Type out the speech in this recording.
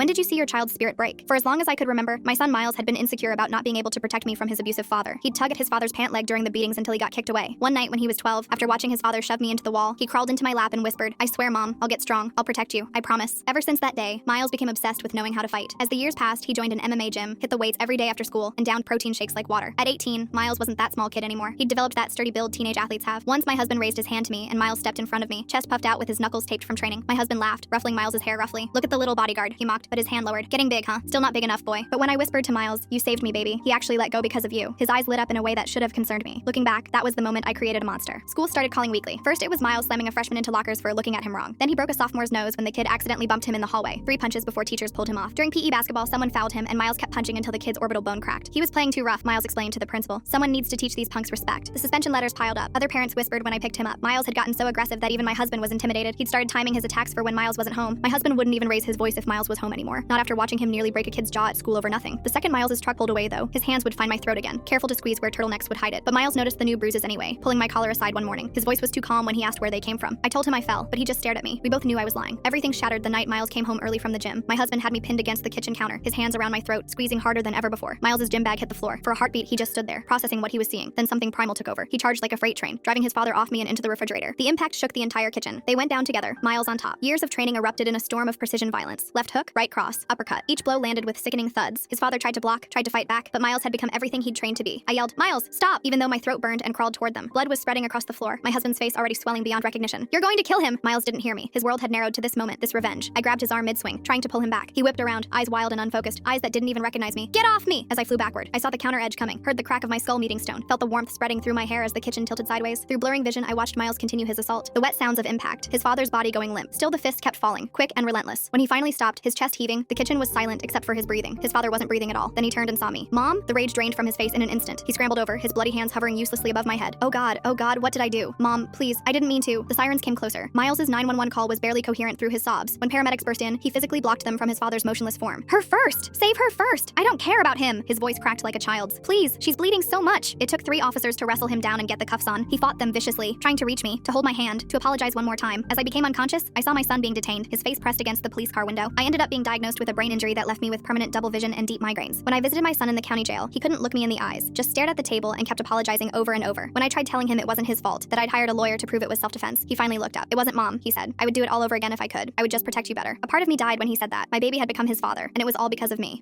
When did you see your child's spirit break? For as long as I could remember, my son Miles had been insecure about not being able to protect me from his abusive father. He'd tug at his father's pant leg during the beatings until he got kicked away. One night when he was 12, after watching his father shove me into the wall, he crawled into my lap and whispered, "I swear, Mom, I'll get strong. I'll protect you. I promise." Ever since that day, Miles became obsessed with knowing how to fight. As the years passed, he joined an MMA gym, hit the weights every day after school, and downed protein shakes like water. At 18, Miles wasn't that small kid anymore. He'd developed that sturdy build teenage athletes have. Once my husband raised his hand to me and Miles stepped in front of me, chest puffed out with his knuckles taped from training. My husband laughed, ruffling Miles's hair roughly. "Look at the little bodyguard," he mocked, but his hand lowered. "Getting big, huh? Still not big enough, boy." But when I whispered to Miles, "You saved me, baby," he actually let go because of you. His eyes lit up in a way that should have concerned me. Looking back, that was the moment I created a monster. School started calling weekly. First, it was Miles slamming a freshman into lockers for looking at him wrong. Then he broke a sophomore's nose when the kid accidentally bumped him in the hallway. 3 punches before teachers pulled him off. During PE basketball, someone fouled him and Miles kept punching until the kid's orbital bone cracked. He was playing too rough, Miles explained to the principal. "Someone needs to teach these punks respect." The suspension letters piled up. Other parents whispered when I picked him up. Miles had gotten so aggressive that even my husband was intimidated. He'd started timing his attacks for when Miles wasn't home. My husband wouldn't even raise his voice if Miles was home anymore. Not after watching him nearly break a kid's jaw at school over nothing. The second Miles's truck pulled away, though, his hands would find my throat again, careful to squeeze where turtlenecks would hide it. But Miles noticed the new bruises anyway, pulling my collar aside one morning. His voice was too calm when he asked where they came from. I told him I fell, but he just stared at me. We both knew I was lying. Everything shattered the night Miles came home early from the gym. My husband had me pinned against the kitchen counter, his hands around my throat, squeezing harder than ever before. Miles's gym bag hit the floor. For a heartbeat, he just stood there, processing what he was seeing. Then something primal took over. He charged like a freight train, driving his father off me and into the refrigerator. The impact shook the entire kitchen. They went down together, Miles on top. Years of training erupted in a storm of precision violence. Left hook, right cross, uppercut. Each blow landed with sickening thuds. His father tried to block, tried to fight back, but Miles had become everything he'd trained to be. I yelled, "Miles, stop!" even though my throat burned and crawled toward them. Blood was spreading across the floor, my husband's face already swelling beyond recognition. "You're going to kill him!" Miles didn't hear me. His world had narrowed to this moment, this revenge. I grabbed his arm mid-swing, trying to pull him back. He whipped around, eyes wild and unfocused, eyes that didn't even recognize me. "Get off me!" As I flew backward, I saw the counter edge coming, heard the crack of my skull meeting stone, felt the warmth spreading through my hair as the kitchen tilted sideways. Through blurring vision, I watched Miles continue his assault. The wet sounds of impact, his father's body going limp. Still the fist kept falling, quick and relentless. When he finally stopped, his chest heaving, the kitchen was silent except for his breathing. His father wasn't breathing at all. Then he turned and saw me. "Mom?" The rage drained from his face in an instant. He scrambled over, his bloody hands hovering uselessly above my head. Oh God, what did I do? "Mom, please, I didn't mean to." The sirens came closer. Miles's 911 call was barely coherent through his sobs. When paramedics burst in, he physically blocked them from his father's motionless form. "Her first! Save her first! I don't care about him!" His voice cracked like a child's. "Please, she's bleeding so much." It took 3 officers to wrestle him down and get the cuffs on. He fought them viciously, trying to reach me, to hold my hand, to apologize one more time. As I became unconscious, I saw my son being detained, his face pressed against the police car window. I ended up being diagnosed with a brain injury that left me with permanent double vision and deep migraines. When I visited my son in the county jail, he couldn't look me in the eyes, just stared at the table and kept apologizing over and over. When I tried telling him it wasn't his fault, that I'd hired a lawyer to prove it was self-defense, he finally looked up. "It wasn't, Mom," he said. "I would do it all over again if I could. I would just protect you better." A part of me died when he said that. My baby had become his father, and it was all because of me.